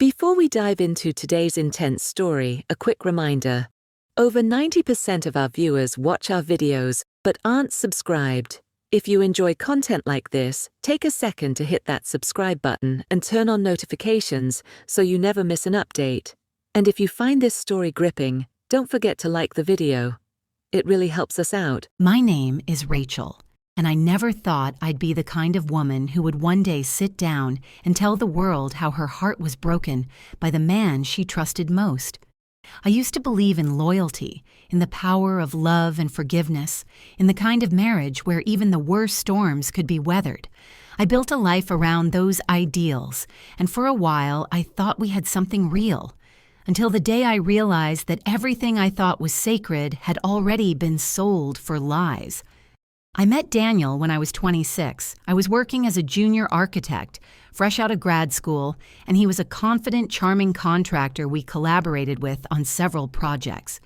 Before we dive into today's intense story, a quick reminder. Over 90% of our viewers watch our videos but aren't subscribed. If you enjoy content like this, take a second to hit that subscribe button and turn on notifications so you never miss an update. And if you find this story gripping, don't forget to like the video. It really helps us out. My name is Rachel, and I never thought I'd be the kind of woman who would one day sit down and tell the world how her heart was broken by the man she trusted most. I used to believe in loyalty, in the power of love and forgiveness, in the kind of marriage where even the worst storms could be weathered. I built a life around those ideals, and for a while I thought we had something real, until the day I realized that everything I thought was sacred had already been sold for lies. I met Daniel when I was 26. I was working as a junior architect, fresh out of grad school, and he was a confident, charming contractor we collaborated with on several projects.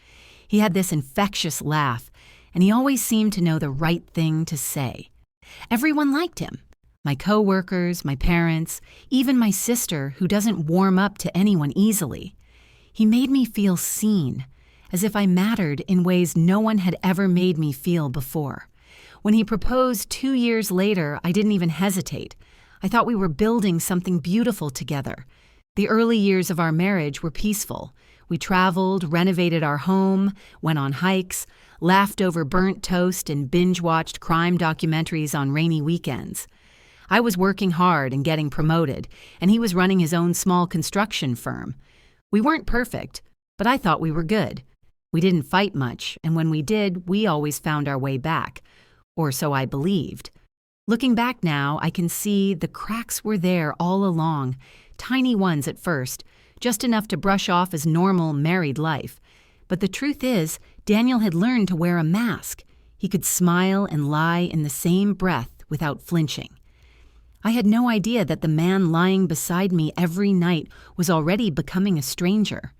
He had this infectious laugh, and he always seemed to know the right thing to say. Everyone liked him. My coworkers, my parents, even my sister, who doesn't warm up to anyone easily. He made me feel seen, as if I mattered in ways no one had ever made me feel before. When he proposed 2 years later, I didn't even hesitate. I thought we were building something beautiful together. The early years of our marriage were peaceful. We traveled, renovated our home, went on hikes, laughed over burnt toast, and binge-watched crime documentaries on rainy weekends. I was working hard and getting promoted, and he was running his own small construction firm. We weren't perfect, but I thought we were good. We didn't fight much, and when we did, we always found our way back. Or so I believed. Looking back now, I can see the cracks were there all along, tiny ones at first, just enough to brush off as normal married life. But the truth is, Daniel had learned to wear a mask. He could smile and lie in the same breath without flinching. I had no idea that the man lying beside me every night was already becoming a stranger.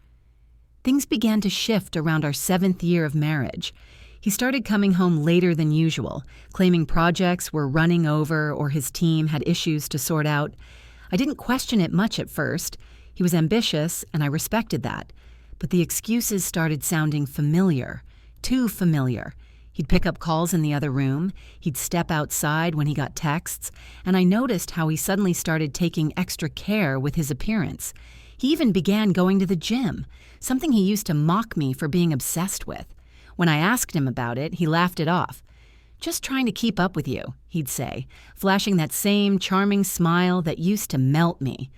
Things began to shift around our 7th year of marriage. He started coming home later than usual, claiming projects were running over or his team had issues to sort out. I didn't question it much at first. He was ambitious, and I respected that. But the excuses started sounding familiar, too familiar. He'd pick up calls in the other room, he'd step outside when he got texts, and I noticed how he suddenly started taking extra care with his appearance. He even began going to the gym, something he used to mock me for being obsessed with. When I asked him about it, he laughed it off. "Just trying to keep up with you," he'd say, flashing that same charming smile that used to melt me.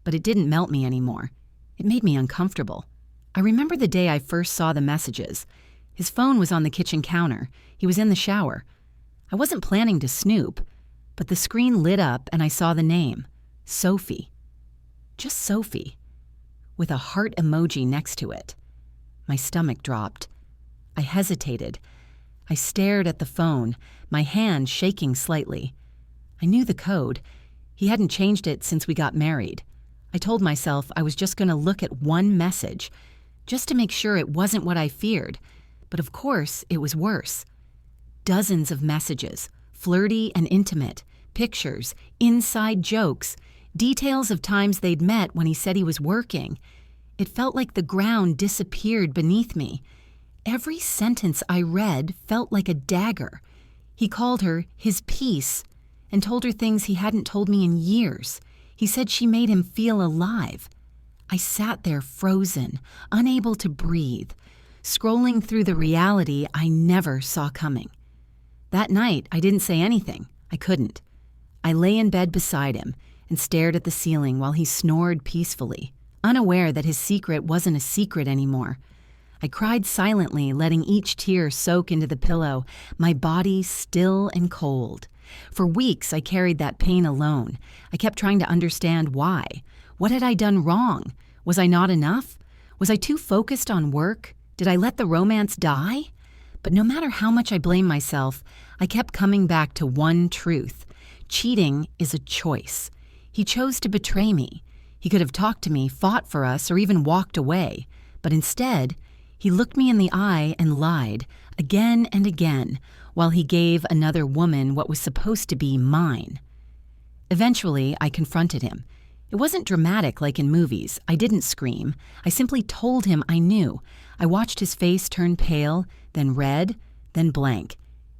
But it didn't melt me anymore. It made me uncomfortable. I remember the day I first saw the messages. His phone was on the kitchen counter. He was in the shower. I wasn't planning to snoop, but the screen lit up and I saw the name, Sophie. Just Sophie, with a heart emoji next to it. My stomach dropped. I hesitated. I stared at the phone, my hand shaking slightly. I knew the code. He hadn't changed it since we got married. I told myself I was just going to look at one message, just to make sure it wasn't what I feared. But of course, it was worse. Dozens of messages, flirty and intimate, pictures, inside jokes, details of times they'd met when he said he was working. It felt like the ground disappeared beneath me. Every sentence I read felt like a dagger. He called her his piece and told her things he hadn't told me in years. He said she made him feel alive. I sat there frozen, unable to breathe, scrolling through the reality I never saw coming. That night, I didn't say anything. I couldn't. I lay in bed beside him and stared at the ceiling while he snored peacefully, unaware that his secret wasn't a secret anymore. I cried silently, letting each tear soak into the pillow, my body still and cold. For weeks, I carried that pain alone. I kept trying to understand why. What had I done wrong? Was I not enough? Was I too focused on work? Did I let the romance die? But no matter how much I blamed myself, I kept coming back to one truth. Cheating is a choice. He chose to betray me. He could have talked to me, fought for us, or even walked away. But instead, he looked me in the eye and lied, again and again, while he gave another woman what was supposed to be mine. Eventually, I confronted him. It wasn't dramatic like in movies. I didn't scream. I simply told him I knew. I watched his face turn pale, then red, then blank.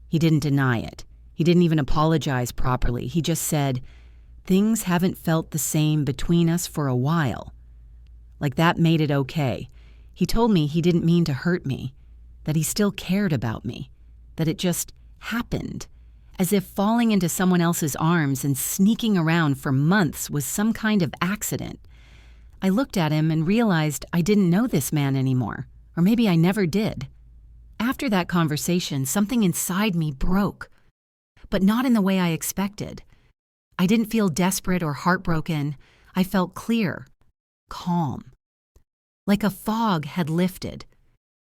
He didn't deny it. He didn't even apologize properly. He just said, "Things haven't felt the same between us for a while." Like that made it okay. He told me he didn't mean to hurt me, that he still cared about me, that it just happened, as if falling into someone else's arms and sneaking around for months was some kind of accident. I looked at him and realized I didn't know this man anymore, or maybe I never did. After that conversation, something inside me broke, but not in the way I expected. I didn't feel desperate or heartbroken. I felt clear, calm, like a fog had lifted.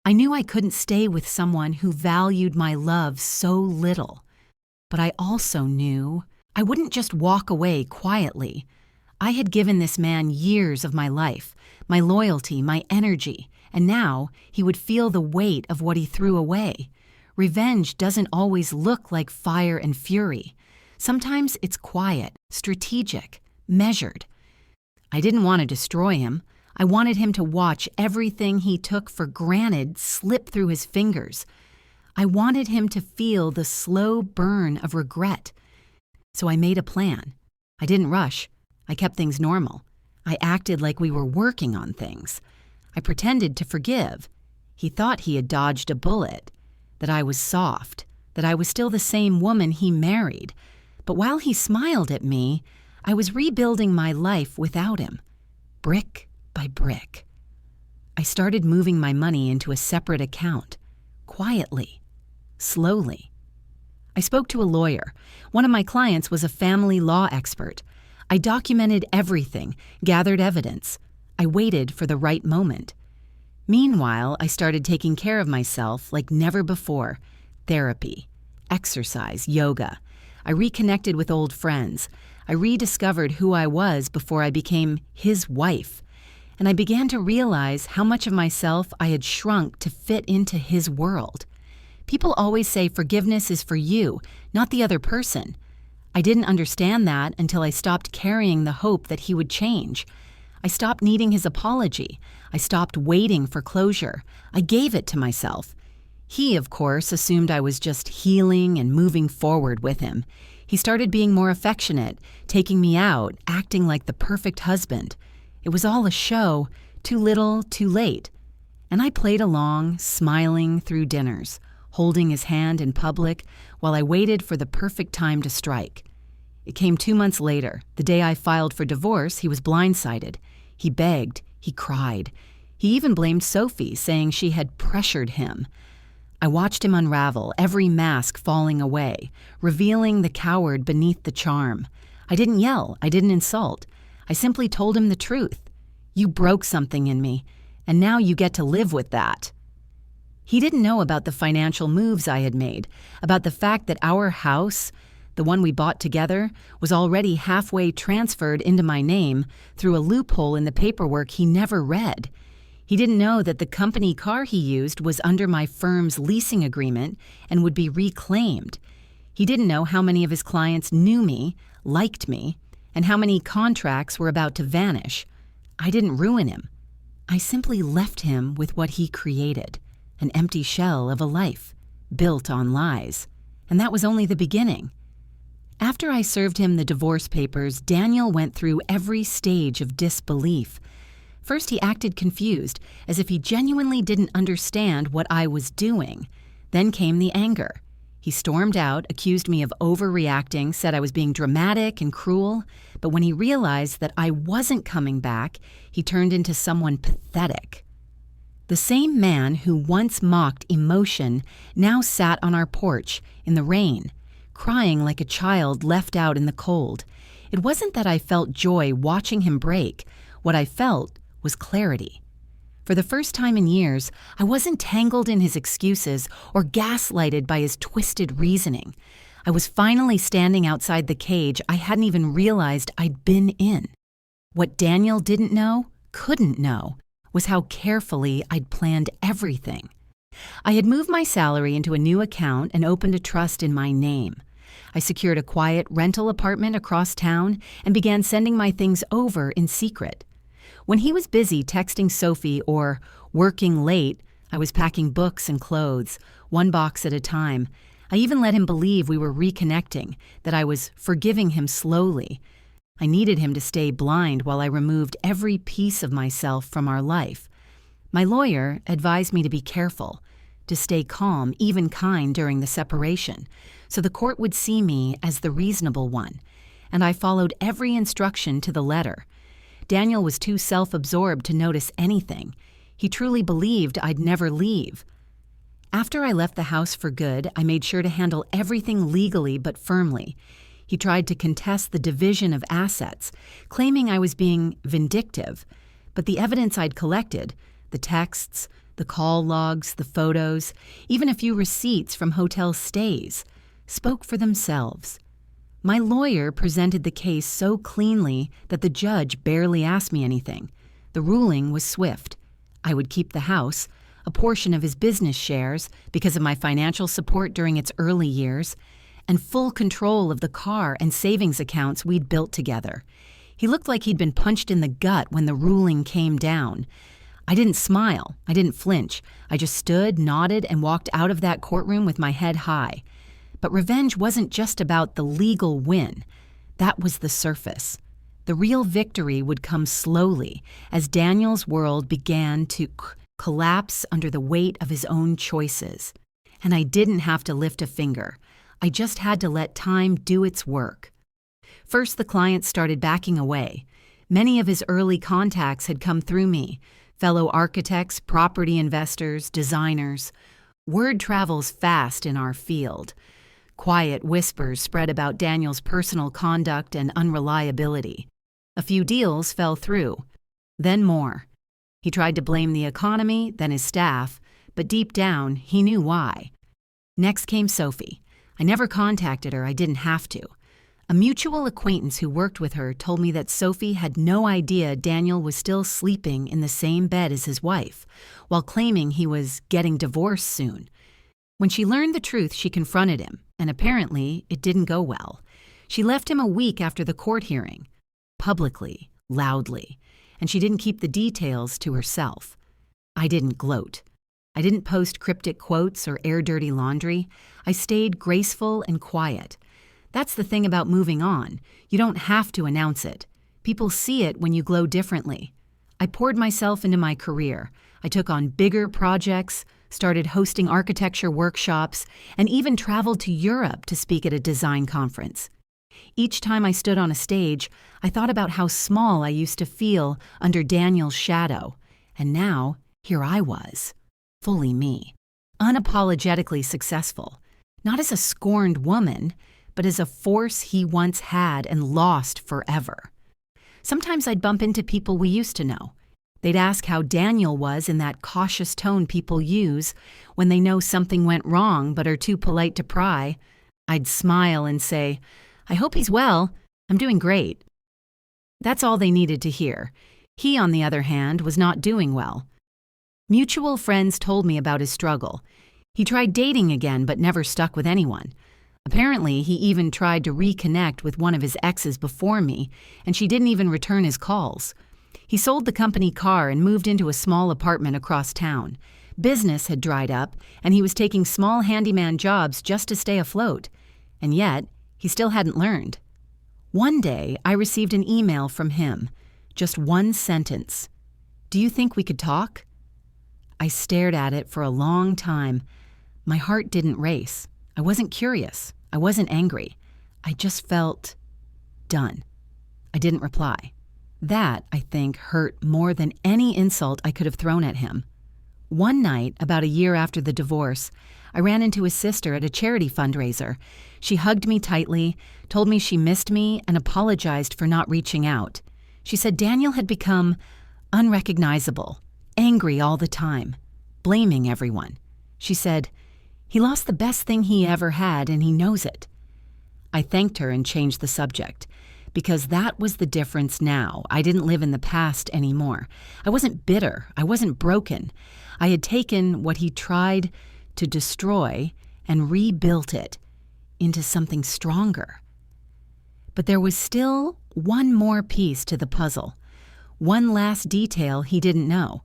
I knew I couldn't stay with someone who valued my love so little. But I also knew I wouldn't just walk away quietly. I had given this man years of my life, my loyalty, my energy, and now he would feel the weight of what he threw away. Revenge doesn't always look like fire and fury. Sometimes it's quiet, strategic, measured. I didn't want to destroy him. I wanted him to watch everything he took for granted slip through his fingers. I wanted him to feel the slow burn of regret. So I made a plan. I didn't rush. I kept things normal. I acted like we were working on things. I pretended to forgive. He thought he had dodged a bullet, that I was soft, that I was still the same woman he married. But while he smiled at me, I was rebuilding my life without him, brick by brick. I started moving my money into a separate account, quietly, slowly. I spoke to a lawyer. One of my clients was a family law expert. I documented everything, gathered evidence. I waited for the right moment. Meanwhile, I started taking care of myself like never before. Therapy, exercise, yoga. I reconnected with old friends. I rediscovered who I was before I became his wife. And I began to realize how much of myself I had shrunk to fit into his world. People always say forgiveness is for you, not the other person. I didn't understand that until I stopped carrying the hope that he would change. I stopped needing his apology. I stopped waiting for closure. I gave it to myself. He, of course, assumed I was just healing and moving forward with him. He started being more affectionate, taking me out, acting like the perfect husband. It was all a show, too little, too late. And I played along, smiling through dinners, holding his hand in public while I waited for the perfect time to strike. It came 2 months later. The day I filed for divorce, he was blindsided. He begged, he cried. He even blamed Sophie, saying she had pressured him. I watched him unravel, every mask falling away, revealing the coward beneath the charm. I didn't yell, I didn't insult. I simply told him the truth. You broke something in me, and now you get to live with that. He didn't know about the financial moves I had made, about the fact that our house, the one we bought together, was already halfway transferred into my name through a loophole in the paperwork he never read. He didn't know that the company car he used was under my firm's leasing agreement and would be reclaimed. He didn't know how many of his clients knew me, liked me, and how many contracts were about to vanish. I didn't ruin him. I simply left him with what he created, an empty shell of a life, built on lies. And that was only the beginning. After I served him the divorce papers, Daniel went through every stage of disbelief. First, he acted confused, as if he genuinely didn't understand what I was doing. Then came the anger. He stormed out, accused me of overreacting, said I was being dramatic and cruel. But when he realized that I wasn't coming back, he turned into someone pathetic. The same man who once mocked emotion now sat on our porch in the rain, crying like a child left out in the cold. It wasn't that I felt joy watching him break. What I felt was clarity. For the first time in years, I wasn't tangled in his excuses or gaslighted by his twisted reasoning. I was finally standing outside the cage I hadn't even realized I'd been in. What Daniel didn't know, couldn't know, was how carefully I'd planned everything. I had moved my salary into a new account and opened a trust in my name. I secured a quiet rental apartment across town and began sending my things over in secret. When he was busy texting Sophie or working late, I was packing books and clothes, one box at a time. I even let him believe we were reconnecting, that I was forgiving him slowly. I needed him to stay blind while I removed every piece of myself from our life. My lawyer advised me to be careful, to stay calm, even kind during the separation, so the court would see me as the reasonable one, and I followed every instruction to the letter. Daniel was too self-absorbed to notice anything. He truly believed I'd never leave. After I left the house for good, I made sure to handle everything legally but firmly. He tried to contest the division of assets, claiming I was being vindictive, but the evidence I'd collected, the texts, the call logs, the photos, even a few receipts from hotel stays, spoke for themselves. My lawyer presented the case so cleanly that the judge barely asked me anything. The ruling was swift. I would keep the house, a portion of his business shares because of my financial support during its early years, and full control of the car and savings accounts we'd built together. He looked like he'd been punched in the gut when the ruling came down. I didn't smile. I didn't flinch. I just stood, nodded, and walked out of that courtroom with my head high. But revenge wasn't just about the legal win. That was the surface. The real victory would come slowly as Daniel's world began to collapse under the weight of his own choices. And I didn't have to lift a finger. I just had to let time do its work. First, the clients started backing away. Many of his early contacts had come through me, fellow architects, property investors, designers. Word travels fast in our field. Quiet whispers spread about Daniel's personal conduct and unreliability. A few deals fell through, then more. He tried to blame the economy, then his staff, but deep down, he knew why. Next came Sophie. I never contacted her, I didn't have to. A mutual acquaintance who worked with her told me that Sophie had no idea Daniel was still sleeping in the same bed as his wife, while claiming he was getting divorced soon. When she learned the truth, she confronted him, and apparently it didn't go well. She left him a week after the court hearing, publicly, loudly, and she didn't keep the details to herself. I didn't gloat. I didn't post cryptic quotes or air dirty laundry. I stayed graceful and quiet. That's the thing about moving on. You don't have to announce it. People see it when you glow differently. I poured myself into my career. I took on bigger projects, started hosting architecture workshops, and even traveled to Europe to speak at a design conference. Each time I stood on a stage, I thought about how small I used to feel under Daniel's shadow. And now, here I was, fully me, unapologetically successful, not as a scorned woman, but as a force he once had and lost forever. Sometimes I'd bump into people we used to know. They'd ask how Daniel was in that cautious tone people use when they know something went wrong but are too polite to pry. I'd smile and say, "I hope he's well. I'm doing great." That's all they needed to hear. He, on the other hand, was not doing well. Mutual friends told me about his struggle. He tried dating again but never stuck with anyone. Apparently, he even tried to reconnect with one of his exes before me, and she didn't even return his calls. He sold the company car and moved into a small apartment across town. Business had dried up, and he was taking small handyman jobs just to stay afloat. And yet, he still hadn't learned. One day, I received an email from him. Just one sentence. "Do you think we could talk?" I stared at it for a long time. My heart didn't race. I wasn't curious. I wasn't angry. I just felt done. I didn't reply. That, I think, hurt more than any insult I could have thrown at him. One night, about a year after the divorce, I ran into his sister at a charity fundraiser. She hugged me tightly, told me she missed me, and apologized for not reaching out. She said Daniel had become unrecognizable, angry all the time, blaming everyone. She said, "He lost the best thing he ever had, and he knows it." I thanked her and changed the subject, because that was the difference now. I didn't live in the past anymore. I wasn't bitter. I wasn't broken. I had taken what he tried to destroy and rebuilt it. into something stronger. But there was still one more piece to the puzzle, one last detail he didn't know.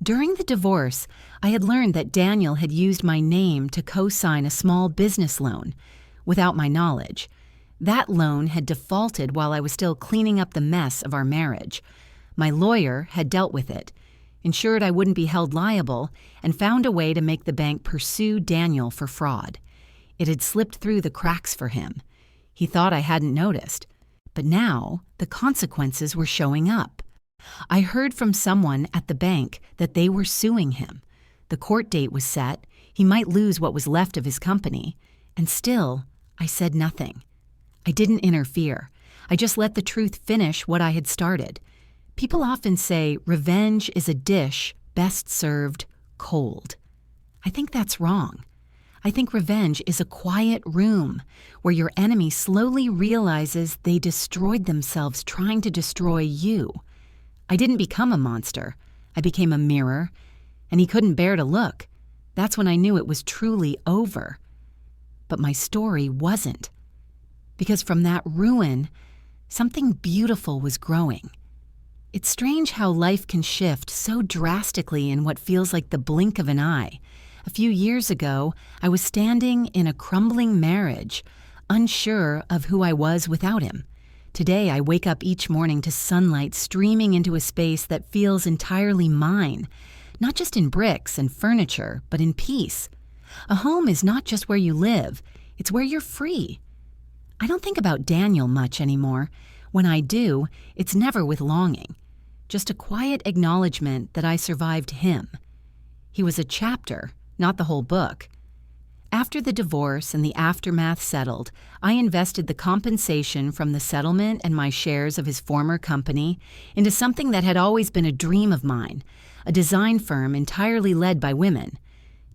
During the divorce, I had learned that Daniel had used my name to co-sign a small business loan, without my knowledge. That loan had defaulted while I was still cleaning up the mess of our marriage. My lawyer had dealt with it, ensured I wouldn't be held liable, and found a way to make the bank pursue Daniel for fraud. It had slipped through the cracks for him. He thought I hadn't noticed. But now, the consequences were showing up. I heard from someone at the bank that they were suing him. The court date was set. He might lose what was left of his company. And still, I said nothing. I didn't interfere. I just let the truth finish what I had started. People often say revenge is a dish best served cold. I think that's wrong. I think revenge is a quiet room where your enemy slowly realizes they destroyed themselves trying to destroy you. I didn't become a monster. I became a mirror, and he couldn't bear to look. That's when I knew it was truly over. But my story wasn't. Because from that ruin, something beautiful was growing. It's strange how life can shift so drastically in what feels like the blink of an eye. A few years ago, I was standing in a crumbling marriage, unsure of who I was without him. Today, I wake up each morning to sunlight streaming into a space that feels entirely mine, not just in bricks and furniture, but in peace. A home is not just where you live, it's where you're free. I don't think about Daniel much anymore. When I do, it's never with longing. Just a quiet acknowledgement that I survived him. He was a chapter, not the whole book. After the divorce and the aftermath settled, I invested the compensation from the settlement and my shares of his former company into something that had always been a dream of mine, a design firm entirely led by women.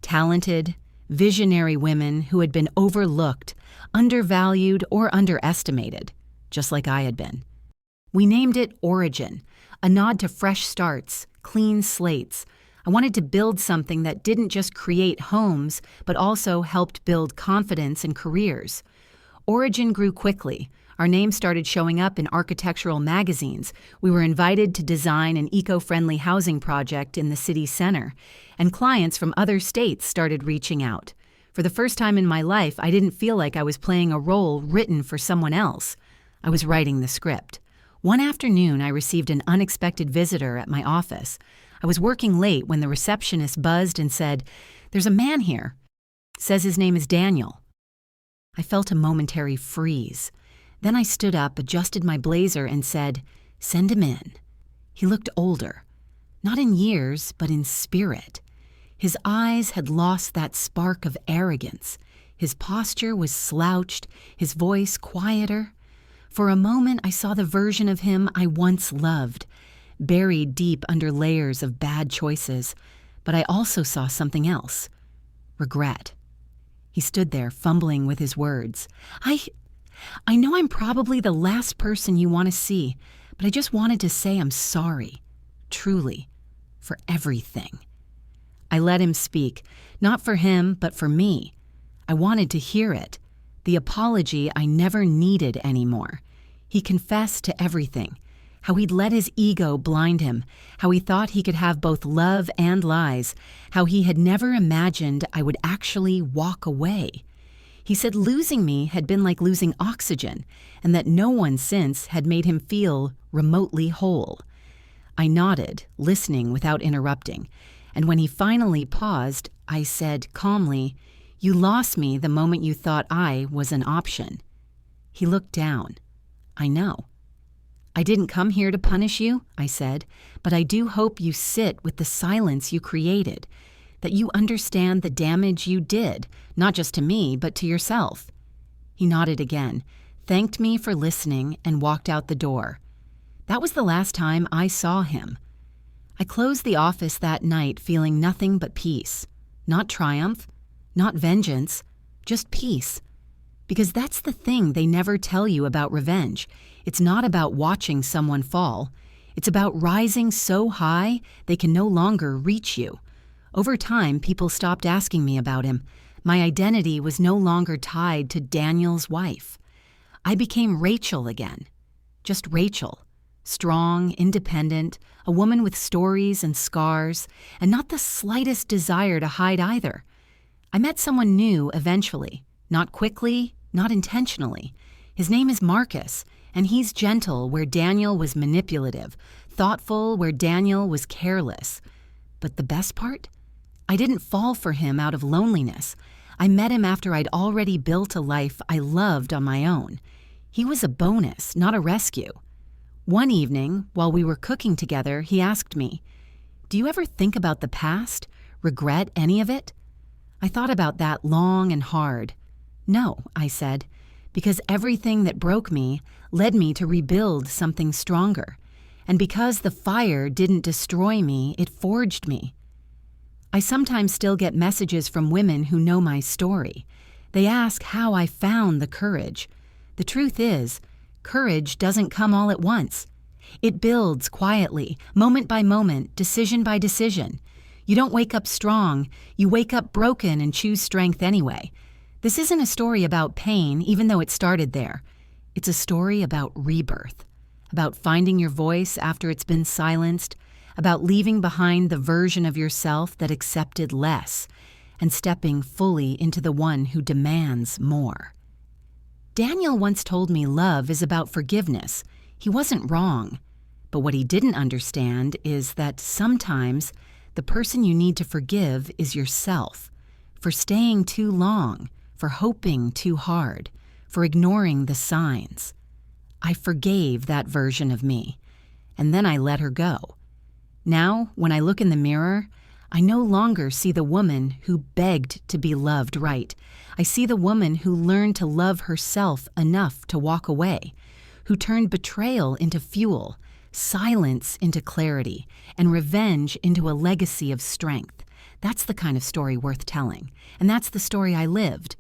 Talented, visionary women who had been overlooked, undervalued, or underestimated, just like I had been. We named it Origin, a nod to fresh starts, clean slates. I wanted to build something that didn't just create homes, but also helped build confidence and careers. Origin grew quickly. Our name started showing up in architectural magazines. We were invited to design an eco-friendly housing project in the city center, and clients from other states started reaching out. For the first time in my life, I didn't feel like I was playing a role written for someone else. I was writing the script. One afternoon, I received an unexpected visitor at my office. I was working late when the receptionist buzzed and said, "There's a man here. Says his name is Daniel." I felt a momentary freeze. Then I stood up, adjusted my blazer, and said, "Send him in." He looked older. Not in years, but in spirit. His eyes had lost that spark of arrogance. His posture was slouched, his voice quieter. For a moment, I saw the version of him I once loved, buried deep under layers of bad choices. But I also saw something else. Regret. He stood there, fumbling with his words. I know I'm probably the last person you want to see, but I just wanted to say I'm sorry. Truly. For everything. I let him speak, not for him, but for me. I wanted to hear it. The apology I never needed anymore. He confessed to everything. How he'd let his ego blind him, how he thought he could have both love and lies, how he had never imagined I would actually walk away. He said losing me had been like losing oxygen, and that no one since had made him feel remotely whole. I nodded, listening without interrupting, and when he finally paused, I said calmly, "You lost me the moment you thought I was an option." He looked down. "I know." "I didn't come here to punish you," I said, "but I do hope you sit with the silence you created, that you understand the damage you did, not just to me, but to yourself." He nodded again, thanked me for listening, and walked out the door. That was the last time I saw him. I closed the office that night feeling nothing but peace. Not triumph, not vengeance, just peace. Because that's the thing they never tell you about revenge. It's not about watching someone fall. It's about rising so high they can no longer reach you. Over time, people stopped asking me about him. My identity was no longer tied to Daniel's wife. I became Rachel again. Just Rachel. Strong, independent, a woman with stories and scars, and not the slightest desire to hide either. I met someone new eventually. Not quickly, not intentionally. His name is Marcus, and he's gentle where Daniel was manipulative, thoughtful where Daniel was careless. But the best part? I didn't fall for him out of loneliness. I met him after I'd already built a life I loved on my own. He was a bonus, not a rescue. One evening, while we were cooking together, he asked me, "Do you ever think about the past? Regret any of it?" I thought about that long and hard. "No," I said, "because everything that broke me led me to rebuild something stronger. And because the fire didn't destroy me, it forged me." I sometimes still get messages from women who know my story. They ask how I found the courage. The truth is, courage doesn't come all at once. It builds quietly, moment by moment, decision by decision. You don't wake up strong, you wake up broken and choose strength anyway. This isn't a story about pain, even though it started there. It's a story about rebirth, about finding your voice after it's been silenced, about leaving behind the version of yourself that accepted less, and stepping fully into the one who demands more. Daniel once told me love is about forgiveness. He wasn't wrong. But what he didn't understand is that sometimes the person you need to forgive is yourself, for staying too long, for hoping too hard, for ignoring the signs. I forgave that version of me, and then I let her go. Now, when I look in the mirror, I no longer see the woman who begged to be loved right. I see the woman who learned to love herself enough to walk away, who turned betrayal into fuel, silence into clarity, and revenge into a legacy of strength. That's the kind of story worth telling, and that's the story I lived.